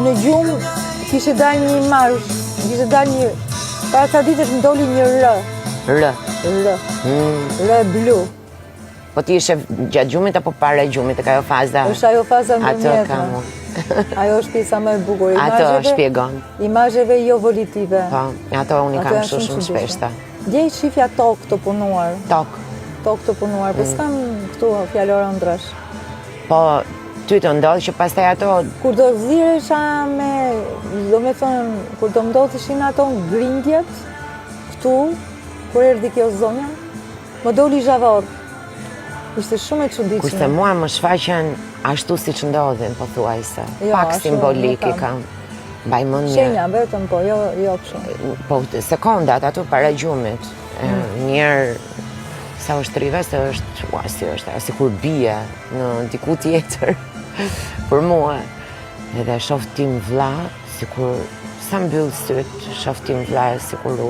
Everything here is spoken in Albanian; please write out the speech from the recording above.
në gjumë kishte dalë një marsh, kishte dalë një, para ca ditësh më doli një rë. Rë blu. Po ti ishe gjatë gjumit apo para gjumit, ka ajo faza? Është ajo faza më Ato mjetme. kam unë. Ajo është pjesa më e bukur. Ato shpjegon. Imazheve jo volitive. Po, ato unë kam shumë shpeshta. Djej shifja tokë të punuar. Tokë të punuar, po s'kam këtu fjalor ëndrash. Po, ty të ndodhë që pastaj ato... Kur do dhiresha me, do me thënë, kur do ndodhishin ato grindjet, këtu, kur erdi kjo zonja, më doli zhavor. Ishte shumë e çuditshme. Kurse mua më shfaqen ashtu si që ndodhin, po thuajse. Pak simbolik i kam. Mbaj mend një... Shenja vetëm, po, jo shumë. Po, sekondat ato para gjumit. Njerë, sa është rive, se është, si kur bie në diku tjetër. Për mua. Edhe shof tim vlla, sikur sa mbyll syt, shof tim vlla sikur